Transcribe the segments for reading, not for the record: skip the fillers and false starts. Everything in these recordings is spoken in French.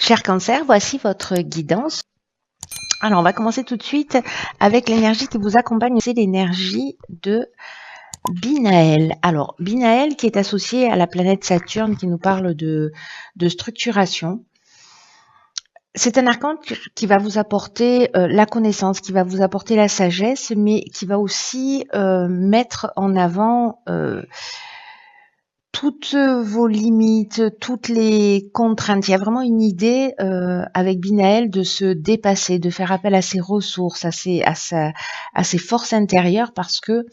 Cher Cancer, voici votre guidance. Alors, on va commencer tout de suite avec l'énergie qui vous accompagne. C'est l'énergie de Binaël. Alors, Binaël qui est associé à la planète Saturne qui nous parle de structuration. C'est un archange qui va vous apporter la connaissance, qui va vous apporter la sagesse, mais qui va aussi mettre en avant toutes vos limites, toutes les contraintes. Il y a vraiment une idée avec Binaël de se dépasser, de faire appel à ses ressources, à ses forces intérieures, parce que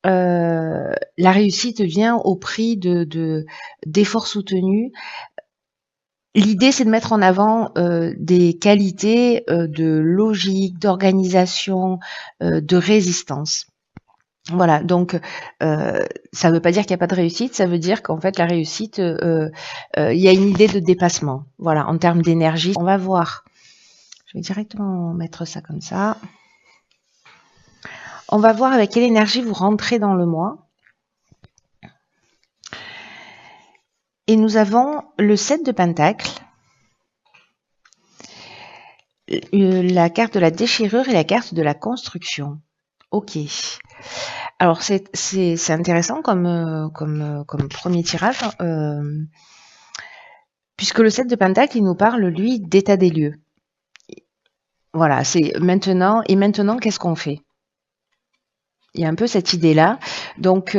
la réussite vient au prix d'efforts soutenus. L'idée, c'est de mettre en avant des qualités de logique, d'organisation, de résistance. Voilà, donc ça ne veut pas dire qu'il n'y a pas de réussite, ça veut dire qu'en fait la réussite, il y a une idée de dépassement. Voilà, en termes d'énergie, on va voir. Je vais directement mettre ça comme ça. On va voir avec quelle énergie vous rentrez dans le mois. Et nous avons le 7 de Pentacles, la carte de la déchirure et la carte de la construction. Ok. Alors c'est intéressant comme premier tirage, puisque le 7 de Pentacle, il nous parle, lui, d'état des lieux. Voilà, c'est maintenant, et maintenant, qu'est-ce qu'on fait? Il y a un peu cette idée-là. Donc,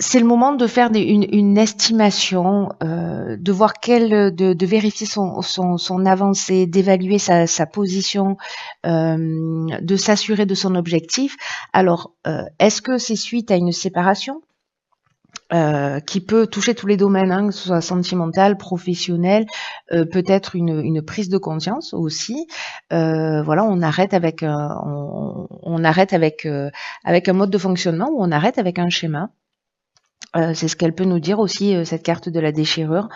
c'est le moment de faire une estimation, de voir de vérifier son avancée, d'évaluer sa position, de s'assurer de son objectif. Alors, est-ce que c'est suite à une séparation qui peut toucher tous les domaines, hein, que ce soit sentimental, professionnel, peut-être une prise de conscience aussi. Voilà, on arrête avec avec un mode de fonctionnement, ou on arrête avec un schéma. C'est ce qu'elle peut nous dire aussi, cette carte de la déchirure.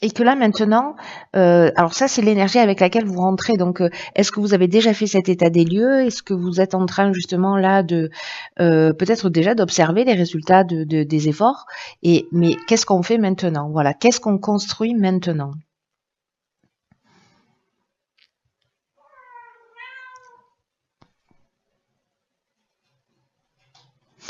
Et que là maintenant, alors ça c'est l'énergie avec laquelle vous rentrez. Donc, est-ce que vous avez déjà fait cet état des lieux? Est-ce que vous êtes en train justement là de peut-être déjà d'observer les résultats des efforts? Mais qu'est-ce qu'on fait maintenant? Voilà, qu'est-ce qu'on construit maintenant?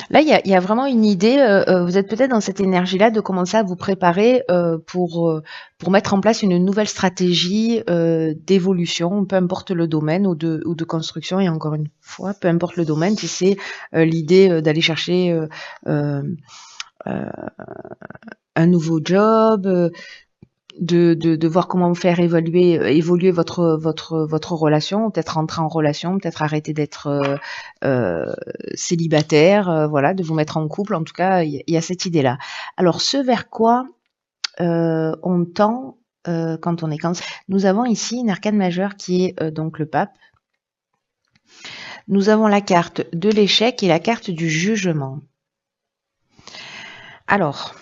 Là, il y a vraiment une idée, vous êtes peut-être dans cette énergie-là de commencer à vous préparer pour mettre en place une nouvelle stratégie d'évolution, peu importe le domaine, ou de construction. Et encore une fois, peu importe le domaine, si c'est l'idée d'aller chercher un nouveau job, de voir comment faire évoluer votre relation, peut-être rentrer en relation, peut-être arrêter d'être célibataire, voilà, de vous mettre en couple. En tout cas, il y a cette idée-là. Alors, ce vers quoi on tend quand on est Cancer. Nous avons ici une arcane majeure qui est donc le pape. Nous avons la carte de l'échec et la carte du jugement. Alors,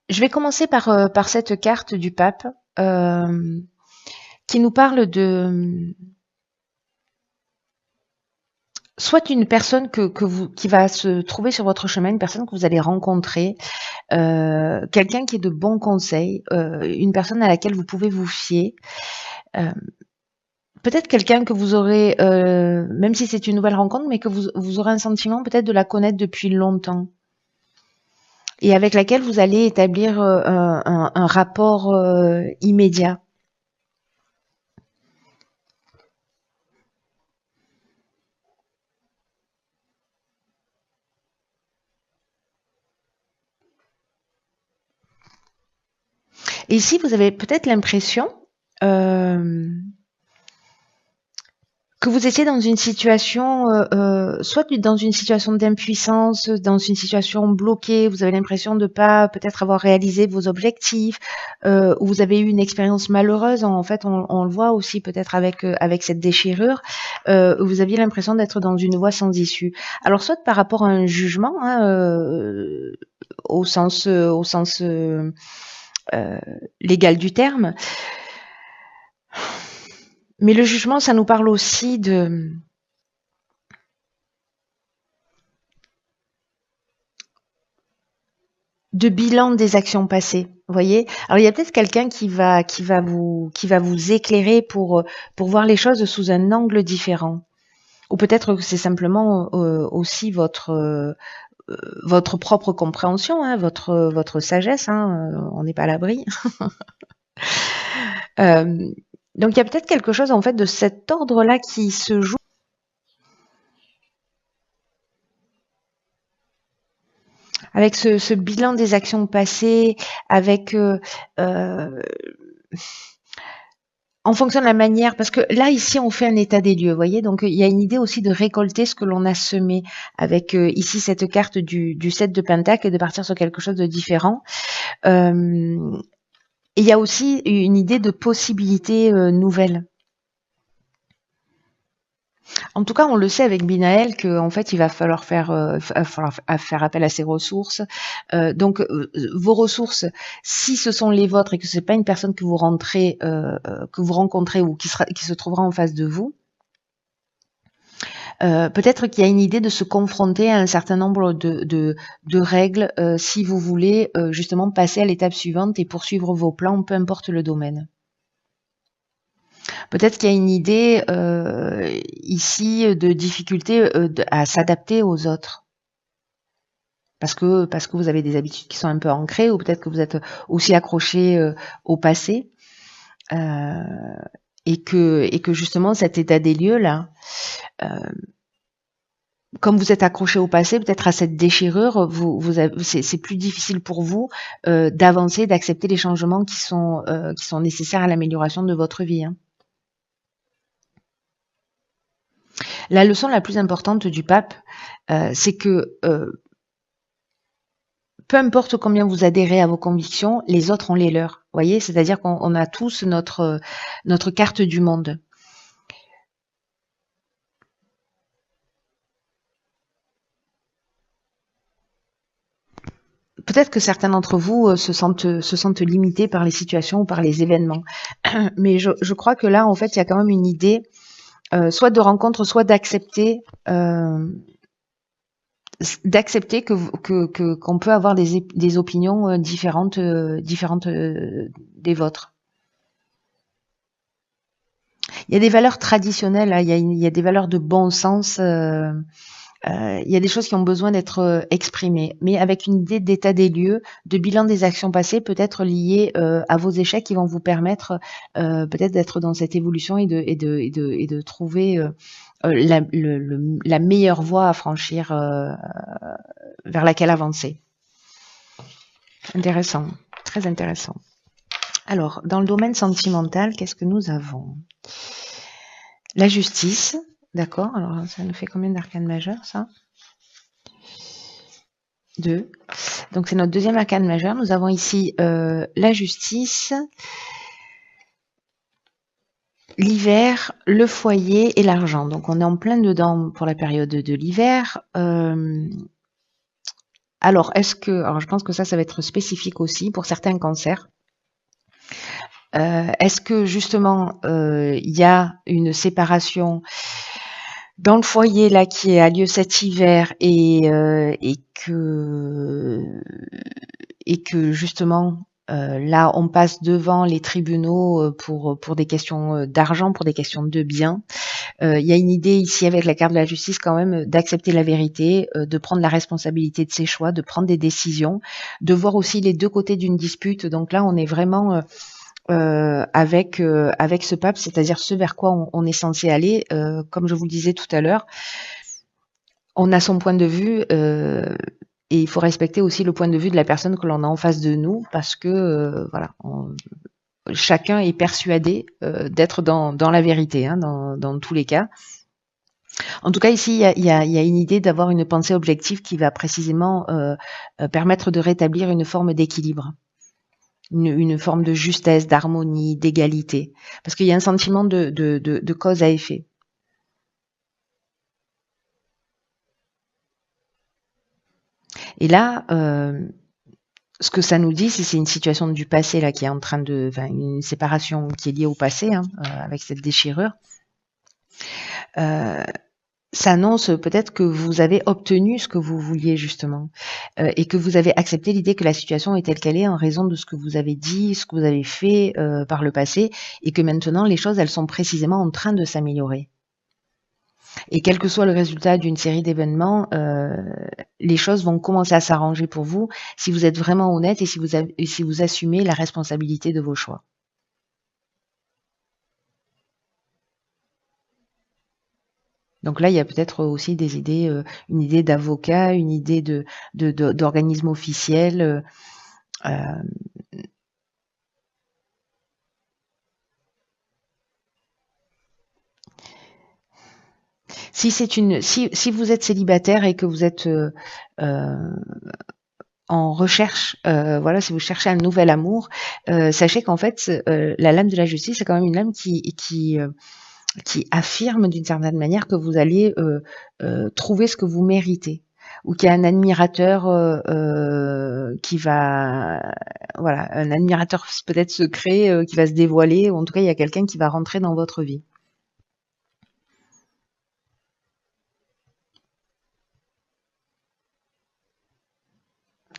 je vais commencer par cette carte du pape qui nous parle de soit une personne qui va se trouver sur votre chemin, une personne que vous allez rencontrer, quelqu'un qui est de bons conseils, une personne à laquelle vous pouvez vous fier. Peut-être quelqu'un que vous aurez, même si c'est une nouvelle rencontre, mais que vous aurez un sentiment peut-être de la connaître depuis longtemps. Et avec laquelle vous allez établir un rapport immédiat. Et ici, vous avez peut-être l'impression que vous étiez dans une situation, soit dans une situation d'impuissance, dans une situation bloquée, vous avez l'impression de pas peut-être avoir réalisé vos objectifs, ou vous avez eu une expérience malheureuse. En fait, on le voit aussi peut-être avec cette déchirure, vous aviez l'impression d'être dans une voie sans issue. Alors, soit par rapport à un jugement, hein, au sens légal du terme, Mais le jugement, ça nous parle aussi de bilan des actions passées. Vous voyez? Alors il y a peut-être quelqu'un qui va vous éclairer pour voir les choses sous un angle différent. Ou peut-être que c'est simplement aussi votre propre compréhension, hein, votre sagesse, hein, on n'est pas à l'abri. Donc il y a peut-être quelque chose en fait de cet ordre-là qui se joue avec ce bilan des actions passées, avec en fonction de la manière, parce que là ici on fait un état des lieux, vous voyez, donc il y a une idée aussi de récolter ce que l'on a semé, avec ici cette carte du 7 de Pentacle et de partir sur quelque chose de différent. Et il y a aussi une idée de possibilités nouvelles. En tout cas, on le sait avec Binaël qu'en fait, il va falloir faire appel à ses ressources. Donc, vos ressources, si ce sont les vôtres et que c'est pas une personne que vous rencontrez ou qui se trouvera en face de vous, peut-être qu'il y a une idée de se confronter à un certain nombre de règles si vous voulez justement passer à l'étape suivante et poursuivre vos plans, peu importe le domaine. Peut-être qu'il y a une idée ici de difficulté à s'adapter aux autres. Parce que vous avez des habitudes qui sont un peu ancrées, ou peut-être que vous êtes aussi accroché au passé, et que justement cet état des lieux là, comme vous êtes accroché au passé, peut-être à cette déchirure, c'est plus difficile pour vous d'avancer, d'accepter les changements qui sont nécessaires à l'amélioration de votre vie. Hein. La leçon la plus importante du pape, c'est que peu importe combien vous adhérez à vos convictions, les autres ont les leurs. Vous voyez, c'est-à-dire qu'on a tous notre carte du monde. Peut-être que certains d'entre vous se sentent limités par les situations ou par les événements. Mais je crois que là, en fait, il y a quand même une idée, soit de rencontre, soit d'accepter qu'on peut avoir des opinions différentes des vôtres. Il y a des valeurs traditionnelles, hein, il y a des valeurs de bon sens. Il y a des choses qui ont besoin d'être exprimées, mais avec une idée d'état des lieux, de bilan des actions passées, peut-être liées à vos échecs, qui vont vous permettre peut-être d'être dans cette évolution et de trouver la meilleure voie à franchir vers laquelle avancer. Intéressant, très intéressant. Alors, dans le domaine sentimental, qu'est-ce que nous avons? La justice, d'accord. Alors, ça nous fait combien d'arcanes majeures, ça? 2. Donc, c'est notre deuxième arcane majeur. Nous avons ici la justice, l'hiver, le foyer et l'argent. Donc, on est en plein dedans pour la période de l'hiver. Alors, je pense que ça va être spécifique aussi pour certains cancers. Est-ce que justement il y a une séparation dans le foyer là qui a lieu cet hiver et que justement là on passe devant les tribunaux pour des questions d'argent, pour des questions de biens. Il y a une idée ici avec la carte de la justice quand même d'accepter la vérité, de prendre la responsabilité de ses choix, de prendre des décisions, de voir aussi les deux côtés d'une dispute. Donc là on est vraiment avec ce pape, c'est-à-dire ce vers quoi on est censé aller. Comme je vous le disais tout à l'heure, on a son point de vue et il faut respecter aussi le point de vue de la personne que l'on a en face de nous, parce que voilà, chacun est persuadé d'être dans la vérité, hein, dans tous les cas. En tout cas, ici, il y a une idée d'avoir une pensée objective qui va précisément permettre de rétablir une forme d'équilibre. Une forme de justesse, d'harmonie, d'égalité. Parce qu'il y a un sentiment de cause à effet. Et là, ce que ça nous dit, c'est une situation du passé là qui est en train de, enfin, une séparation qui est liée au passé, hein, avec cette déchirure. Ça annonce peut-être que vous avez obtenu ce que vous vouliez justement, et que vous avez accepté l'idée que la situation est telle qu'elle est en raison de ce que vous avez dit, ce que vous avez fait par le passé, et que maintenant les choses elles sont précisément en train de s'améliorer. Et quel que soit le résultat d'une série d'événements, les choses vont commencer à s'arranger pour vous si vous êtes vraiment honnête et si vous assumez la responsabilité de vos choix. Donc là, il y a peut-être aussi des idées, une idée d'avocat, une idée d'organisme officiel. Si vous êtes célibataire et que vous êtes en recherche, voilà, si vous cherchez un nouvel amour, sachez qu'en fait, la lame de la justice, c'est quand même une lame qui affirme d'une certaine manière que vous allez trouver ce que vous méritez, ou qu'il y a un admirateur qui va, voilà, un admirateur peut-être secret qui va se dévoiler, ou en tout cas il y a quelqu'un qui va rentrer dans votre vie.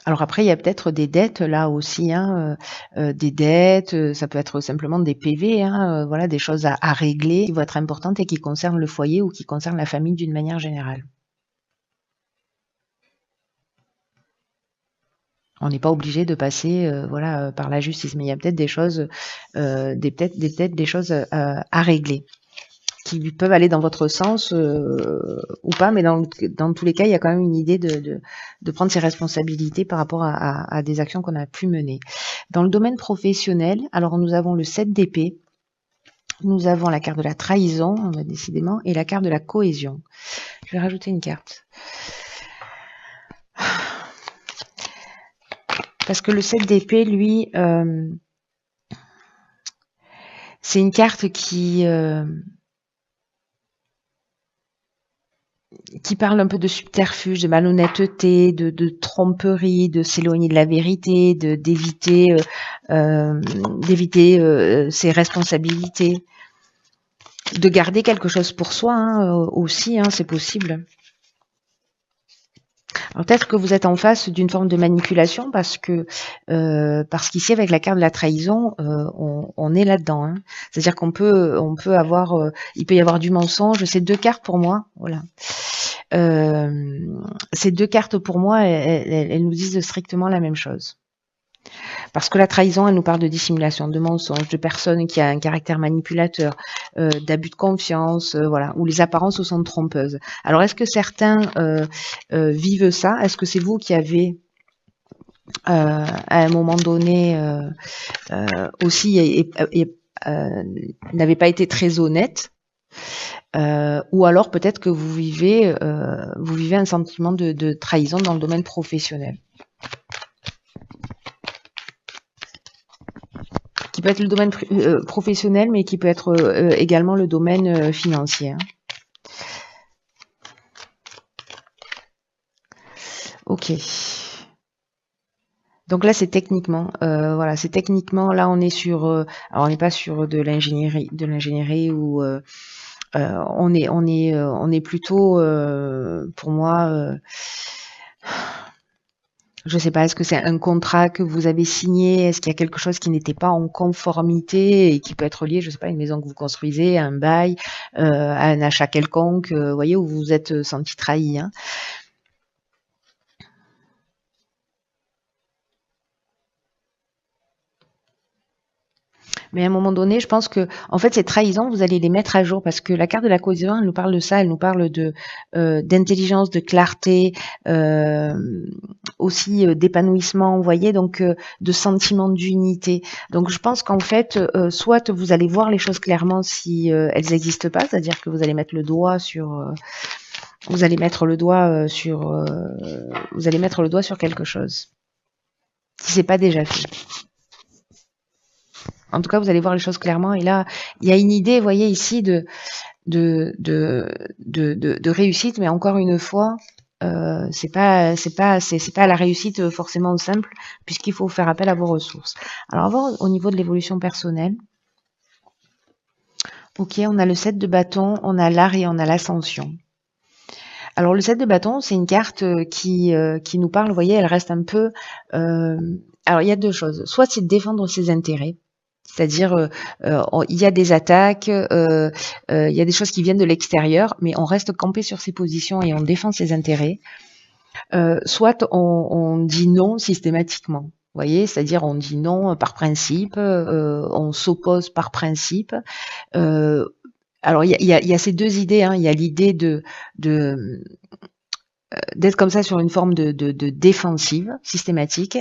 Alors après, il y a peut-être des dettes là aussi, hein, des dettes, ça peut être simplement des PV, hein, voilà, des choses à régler qui vont être importantes et qui concernent le foyer ou qui concernent la famille d'une manière générale. On n'est pas obligé de passer, voilà, par la justice, mais il y a peut-être des choses, peut-être des choses à régler, qui peuvent aller dans votre sens ou pas, mais dans tous les cas, il y a quand même une idée de prendre ses responsabilités par rapport à des actions qu'on a pu mener. Dans le domaine professionnel, alors nous avons le 7 d'épée, nous avons la carte de la trahison, décidément, et la carte de la cohésion. Je vais rajouter une carte. Parce que le 7 d'épée, lui, c'est une carte qui parle un peu de subterfuge, de malhonnêteté, de tromperie, de s'éloigner de la vérité, d'éviter ses responsabilités, de garder quelque chose pour soi hein, aussi, hein, c'est possible. Alors peut-être que vous êtes en face d'une forme de manipulation parce qu'ici avec la carte de la trahison, on est là-dedans. Hein. C'est-à-dire qu'on peut avoir, il peut y avoir du mensonge. C'est 2 cartes pour moi, voilà. Ces 2 cartes pour moi, elles nous disent strictement la même chose. Parce que la trahison, elle nous parle de dissimulation, de mensonge, de personnes qui a un caractère manipulateur, d'abus de confiance, voilà, où les apparences sont trompeuses. Alors, est-ce que certains vivent ça? Est-ce que c'est vous qui avez à un moment donné aussi n'avez pas été très honnête? Ou alors peut-être que vous vivez un sentiment de trahison dans le domaine professionnel. Qui peut être le domaine professionnel, mais qui peut être également le domaine financier. Hein. Ok. Donc là, c'est techniquement, voilà, c'est techniquement. Là, on est sur, alors on n'est pas sur de l'ingénierie ou on est plutôt, pour moi. Je sais pas, est-ce que c'est un contrat que vous avez signé? Est-ce qu'il y a quelque chose qui n'était pas en conformité et qui peut être lié, je sais pas, à une maison que vous construisez, à un bail, à un achat quelconque, vous voyez, où vous vous êtes senti trahi. Hein. Mais à un moment donné, je pense que, en fait, ces trahisons, vous allez les mettre à jour parce que la carte de la cohésion, elle nous parle de ça, elle nous parle d'intelligence, de clarté, aussi d'épanouissement, vous voyez, donc de sentiment d'unité. Donc, je pense qu'en fait, soit vous allez voir les choses clairement si elles n'existent pas, c'est-à-dire que vous allez mettre le doigt sur, vous allez mettre le doigt sur quelque chose si c'est pas déjà fait. En tout cas, vous allez voir les choses clairement. Et là, il y a une idée, vous voyez, ici, de réussite, mais encore une fois, c'est pas la réussite forcément simple, puisqu'il faut faire appel à vos ressources. Alors, avant, au niveau de l'évolution personnelle, ok, on a le 7 de bâton, on a l'art et on a l'ascension. Alors, le 7 de bâton, c'est une carte qui nous parle, vous voyez, elle reste un peu... alors, il y a deux choses. Soit c'est de défendre ses intérêts, c'est-à-dire, il y a des attaques, il y a des choses qui viennent de l'extérieur, mais on reste campé sur ses positions et on défend ses intérêts. Soit on dit non systématiquement. Vous voyez, c'est-à-dire on dit non par principe, on s'oppose par principe. Alors il y a ces deux idées. Hein. Il y a l'idée d'être comme ça sur une forme de défensive systématique,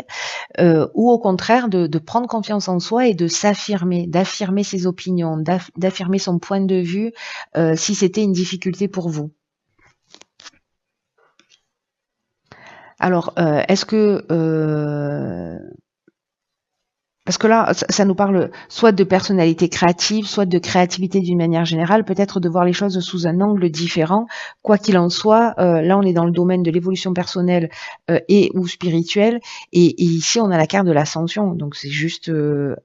ou au contraire de prendre confiance en soi et de s'affirmer, d'affirmer ses opinions, d'affirmer son point de vue si c'était une difficulté pour vous. Alors, est-ce que... parce que là, ça nous parle soit de personnalité créative, soit de créativité d'une manière générale, peut-être de voir les choses sous un angle différent. Quoi qu'il en soit, là, on est dans le domaine de l'évolution personnelle et ou spirituelle. Et ici, on a la carte de l'ascension. Donc, c'est juste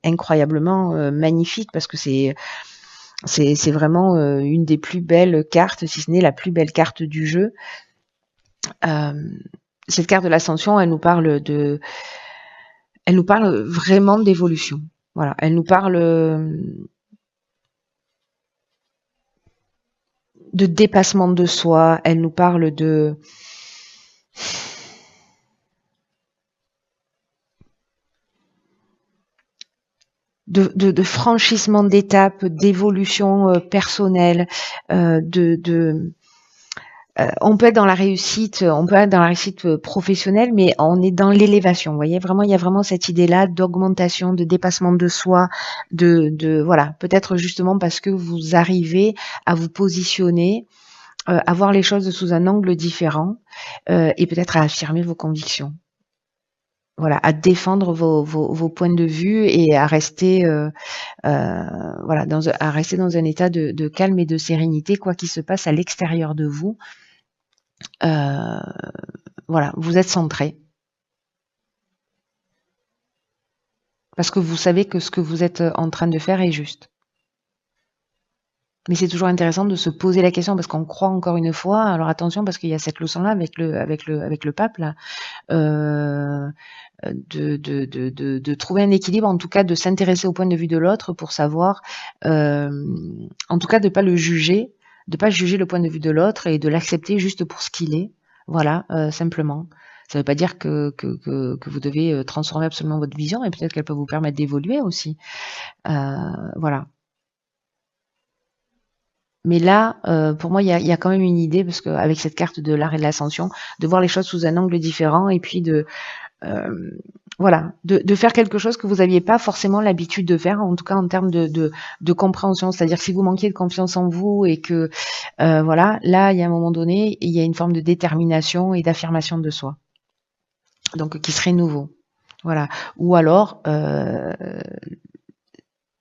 incroyablement magnifique parce que c'est vraiment une des plus belles cartes, si ce n'est la plus belle carte du jeu. Cette carte de l'ascension, elle nous parle vraiment d'évolution. Voilà, elle nous parle de dépassement de soi, elle nous parle de franchissement d'étapes, d'évolution personnelle, on peut être dans la réussite, professionnelle, mais on est dans l'élévation. Vous voyez, vraiment, il y a vraiment cette idée-là d'augmentation, de dépassement de soi, voilà, peut-être justement parce que vous arrivez à vous positionner, à voir les choses sous un angle différent, et peut-être à affirmer vos convictions. Voilà, à défendre vos points de vue et à rester, voilà, à rester dans un état de calme et de sérénité, quoi qu'il se passe à l'extérieur de vous. Voilà, vous êtes centré. Parce que vous savez que ce que vous êtes en train de faire est juste. Mais c'est toujours intéressant de se poser la question parce qu'on croit encore une fois. Alors attention parce qu'il y a cette leçon-là avec le pape là, de trouver un équilibre, en tout cas de s'intéresser au point de vue de l'autre pour savoir, en tout cas de pas le juger, de pas juger le point de vue de l'autre et de l'accepter juste pour ce qu'il est. Voilà, simplement. Ça ne veut pas dire que vous devez transformer absolument votre vision et peut-être qu'elle peut vous permettre d'évoluer aussi. Voilà. Mais là, pour moi, il y a quand même une idée, parce qu'avec cette carte de l'art et de l'ascension, de voir les choses sous un angle différent et puis voilà, de faire quelque chose que vous n'aviez pas forcément l'habitude de faire, en tout cas en termes de compréhension. C'est-à-dire si vous manquiez de confiance en vous et que, voilà, là, il y a un moment donné, il y a une forme de détermination et d'affirmation de soi. Donc, qui serait nouveau. Voilà. Ou alors,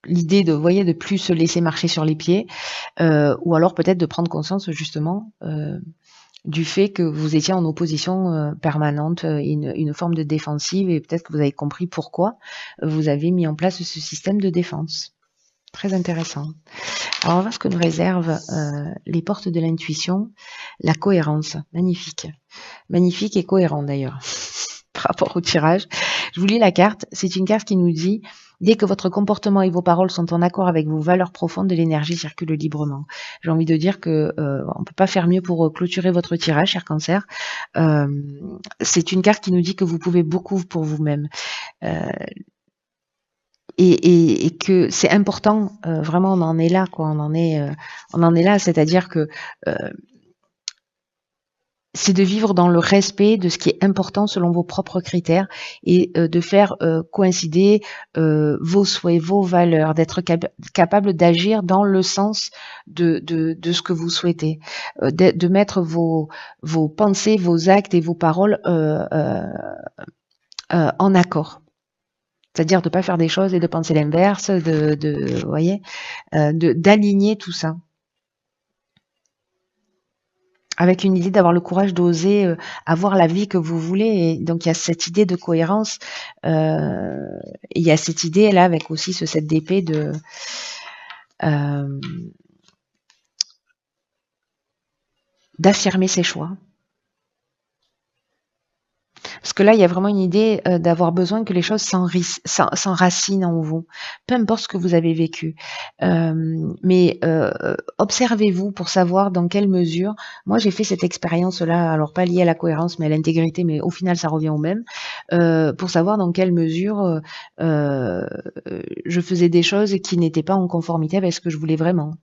l'idée de plus se laisser marcher sur les pieds, ou alors peut-être de prendre conscience justement du fait que vous étiez en opposition permanente, une forme de défensive, et peut-être que vous avez compris pourquoi vous avez mis en place ce système de défense. Très intéressant. Alors on va voir ce que nous réservent les portes de l'intuition, la cohérence. Magnifique. Magnifique et cohérent d'ailleurs. Par rapport au tirage. Je vous lis la carte. C'est une carte qui nous dit: dès que votre comportement et vos paroles sont en accord avec vos valeurs profondes, l'énergie circule librement. J'ai envie de dire que on peut pas faire mieux pour clôturer votre tirage, cher Cancer. C'est une carte qui nous dit que vous pouvez beaucoup pour vous-même. Et que c'est important, vraiment on en est là, quoi. On en est là, c'est-à-dire que c'est de vivre dans le respect de ce qui est important selon vos propres critères et de faire coïncider vos souhaits, vos valeurs, d'être capable d'agir dans le sens de ce que vous souhaitez, de mettre vos pensées, vos actes et vos paroles en accord. C'est-à-dire de ne pas faire des choses et de penser l'inverse, vous voyez, d'aligner tout ça. avec une idée d'avoir le courage d'oser avoir la vie que vous voulez. Et donc il y a cette idée de cohérence, et il y a cette idée là avec aussi ce 7 d'épée de euh, d'affirmer ses choix. Parce que là, il y a vraiment une idée d'avoir besoin que les choses s'enracinent en vous, peu importe ce que vous avez vécu. Mais observez-vous pour savoir dans quelle mesure. Moi, j'ai fait cette expérience-là, alors pas liée à la cohérence, mais à l'intégrité, mais au final, ça revient au même, pour savoir dans quelle mesure euh, je faisais des choses qui n'étaient pas en conformité avec ce que je voulais vraiment.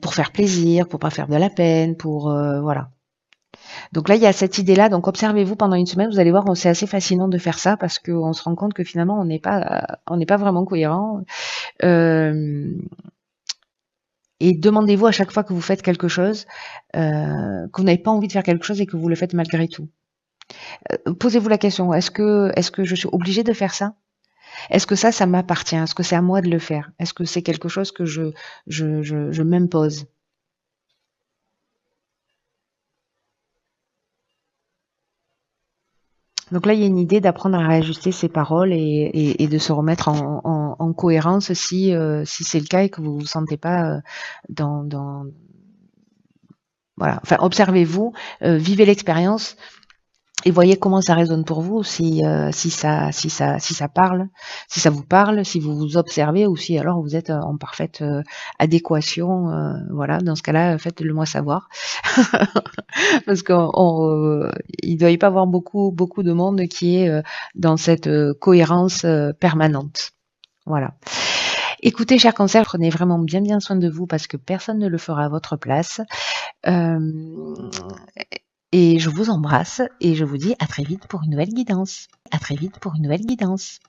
Pour faire plaisir, pour pas faire de la peine, pour voilà. Donc là, il y a cette idée-là. Donc observez-vous pendant une semaine. Vous allez voir, c'est assez fascinant de faire ça parce qu'on se rend compte que finalement, on n'est pas vraiment cohérent. Euh, et demandez-vous à chaque fois que vous faites quelque chose, que vous n'avez pas envie de faire quelque chose et que vous le faites malgré tout. Posez-vous la question, est-ce que je suis obligée de faire ça? Est-ce que ça m'appartient? Est-ce que c'est à moi de le faire? Est-ce que c'est quelque chose que je m'impose? Donc là, il y a une idée d'apprendre à réajuster ses paroles et de se remettre en cohérence si c'est le cas et que vous vous sentez pas dans voilà. Enfin, observez-vous, vivez l'expérience et voyez comment ça résonne pour vous, si ça parle, si ça vous parle, si vous vous observez ou si alors vous êtes en parfaite adéquation. Voilà, dans ce cas-là, faites-le moi savoir. Parce qu'il doit y pas avoir beaucoup de monde qui est dans cette cohérence permanente. Voilà. Écoutez, chers cancers, prenez vraiment bien soin de vous parce que personne ne le fera à votre place. Euh, et je vous embrasse et je vous dis à très vite pour une nouvelle guidance. À très vite pour une nouvelle guidance.